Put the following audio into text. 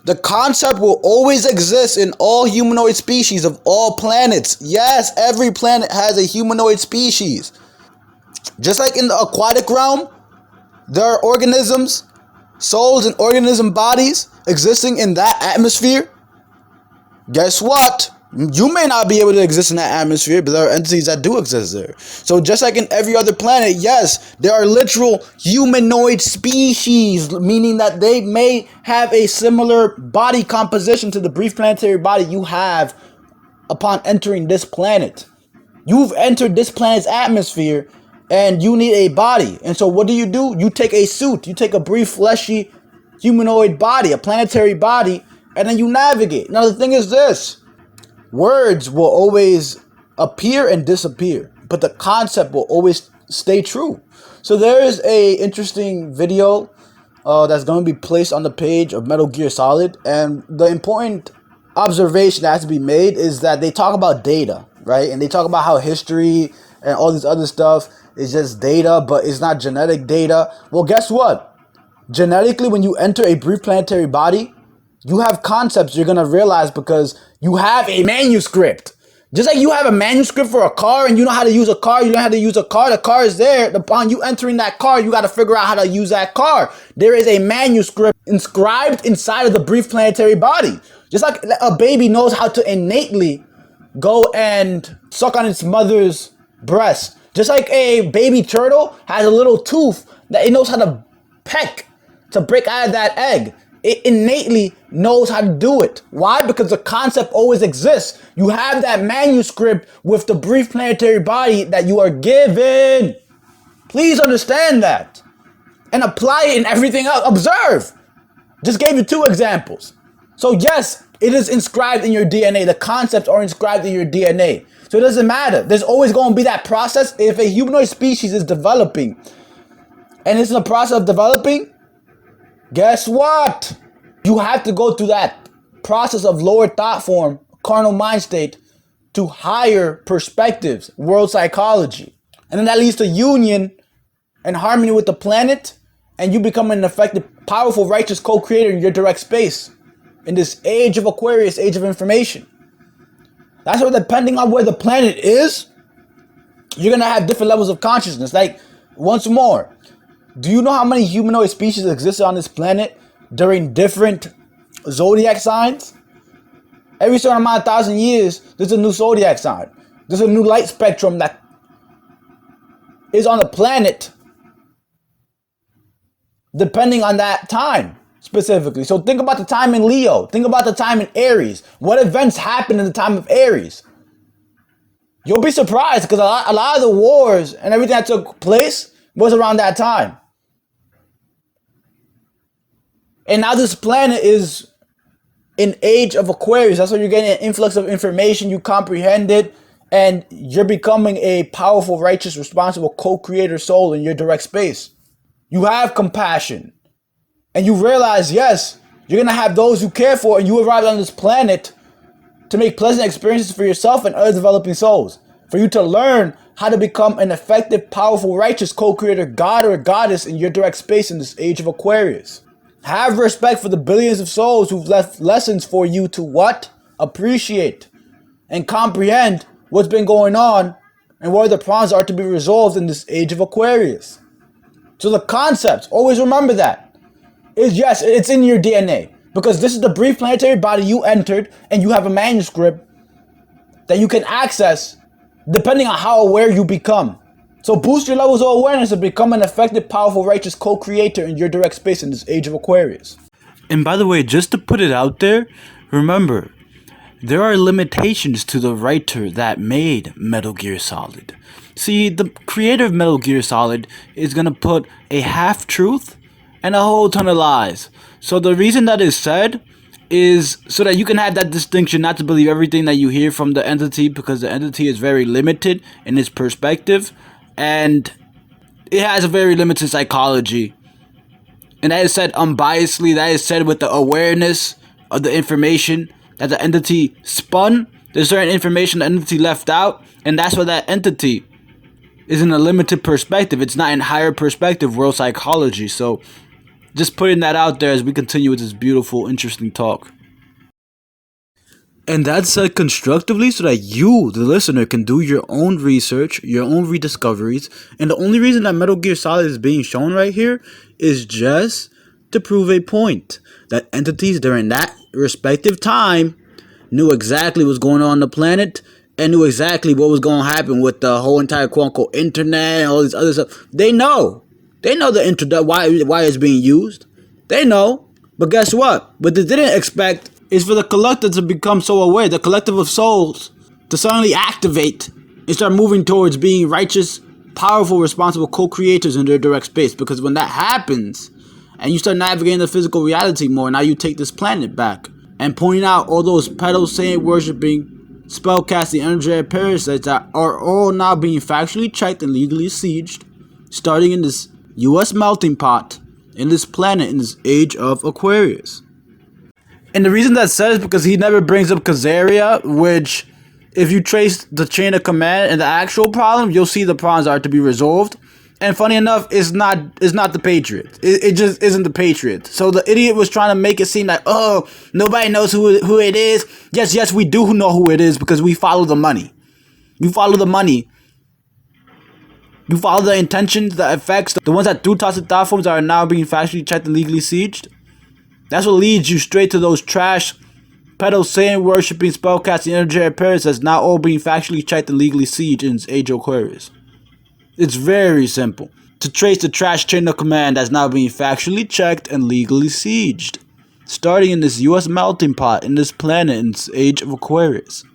The concept will always exist in all humanoid species of all planets. Yes, every planet has a humanoid species. Just like in the aquatic realm, there are organisms, souls, and organism bodies existing in that atmosphere. Guess what? You may not be able to exist in that atmosphere, but there are entities that do exist there. So just like in every other planet, yes, there are literal humanoid species, meaning that they may have a similar body composition to the brief planetary body you have upon entering this planet. You've entered this planet's atmosphere and you need a body. And so what do? You take a suit, you take a brief fleshy humanoid body, a planetary body, and then you navigate. Now the thing is this. Words will always appear and disappear, but the concept will always stay true. So there is a interesting video that's going to be placed on the page of Metal Gear Solid, and the important observation that has to be made is that they talk about data, right? And they talk about how history and all this other stuff is just data, but it's not genetic data. Well, guess what? Genetically, when you enter a brief planetary body, you have concepts you're going to realize because you have a manuscript. Just like you have a manuscript for a car and you know how to use a car, you know how to use a car, the car is there. Upon you entering that car, you got to figure out how to use that car. There is a manuscript inscribed inside of the brief planetary body. Just like a baby knows how to innately go and suck on its mother's breast. Just like a baby turtle has a little tooth that it knows how to peck to break out of that egg. It innately knows how to do it. Why? Because the concept always exists. You have that manuscript with the brief planetary body that you are given. Please understand that. And apply it in everything else. Observe. Just gave you 2 examples. So yes, it is inscribed in your DNA. The concepts are inscribed in your DNA. So it doesn't matter. There's always going to be that process. If a humanoid species is developing and it's in the process of developing, guess what? You have to go through that process of lower thought form, carnal mind state, to higher perspectives, world psychology. And then that leads to union and harmony with the planet, and you become an effective, powerful, righteous co-creator in your direct space in this age of Aquarius, age of information. That's why depending on where the planet is, you're going to have different levels of consciousness. Like, once more, do you know how many humanoid species exist on this planet during different zodiac signs? Every certain amount of 1,000 years, there's a new zodiac sign. There's a new light spectrum that is on the planet depending on that time specifically. So think about the time in Leo. Think about the time in Aries. What events happened in the time of Aries? You'll be surprised because a lot of the wars and everything that took place was around that time. And now this planet is in age of Aquarius. That's why you're getting an influx of information. You comprehend it. And you're becoming a powerful, righteous, responsible co-creator soul in your direct space. You have compassion. And you realize, yes, you're going to have those you care for. And you arrived on this planet to make pleasant experiences for yourself and other developing souls. For you to learn how to become an effective, powerful, righteous co-creator, god or goddess in your direct space in this age of Aquarius. Have respect for the billions of souls who've left lessons for you to what? Appreciate and comprehend what's been going on and where the problems are to be resolved in this age of Aquarius. So the concepts, always remember that, is yes, it's in your DNA. Because this is the brief planetary body you entered and you have a manuscript that you can access depending on how aware you become. So boost your levels of awareness and become an effective, powerful, righteous co-creator in your direct space in this age of Aquarius. And by the way, just to put it out there, remember, there are limitations to the writer that made Metal Gear Solid. See, the creator of Metal Gear Solid is going to put a half-truth and a whole ton of lies. So the reason that is said is so that you can have that distinction not to believe everything that you hear from the entity, because the entity is very limited in its perspective. And it has a very limited psychology. And that is said unbiasedly. That is said with the awareness of the information that the entity spun. There's certain information the entity left out. And that's why that entity is in a limited perspective. It's not in higher perspective, world psychology. So Just putting that out there as we continue with this beautiful, interesting talk. And that's said constructively so that you, the listener, can do your own research, your own rediscoveries. And the only reason that Metal Gear Solid is being shown right here is just to prove a point that entities during that respective time knew exactly what's going on the planet and knew exactly what was going to happen with the whole entire quote-unquote internet and all this other stuff. They know. They know the internet, why it's being used. They know. But guess what? What they didn't expect is for the collective to become so aware, the collective of souls, to suddenly activate and start moving towards being righteous, powerful, responsible co-creators in their direct space. Because when that happens, and you start navigating the physical reality more, now you take this planet back, and pointing out all those pedo saint worshipping, spellcasting, energetic parasites that are all now being factually checked and legally sieged, starting in this U.S. melting pot, in this planet, in this age of Aquarius. And the reason that's said is because he never brings up Khazaria, which, if you trace the chain of command and the actual problem, you'll see the problems are to be resolved. And funny enough, it's not the Patriot. It just isn't the Patriot. So the idiot was trying to make it seem like, oh, nobody knows who it is. Yes, we do know who it is because we follow the money. You follow the money. You follow the intentions, the effects, the ones that do toxic thought forms are now being factually checked and legally sieged. That's what leads you straight to those trash, pedo saint worshipping, spellcasting, energetic parasites that's now all being factually checked and legally sieged in its age of Aquarius. It's very simple to trace the trash chain of command that's now being factually checked and legally sieged, starting in this U.S. melting pot in this planet in its age of Aquarius.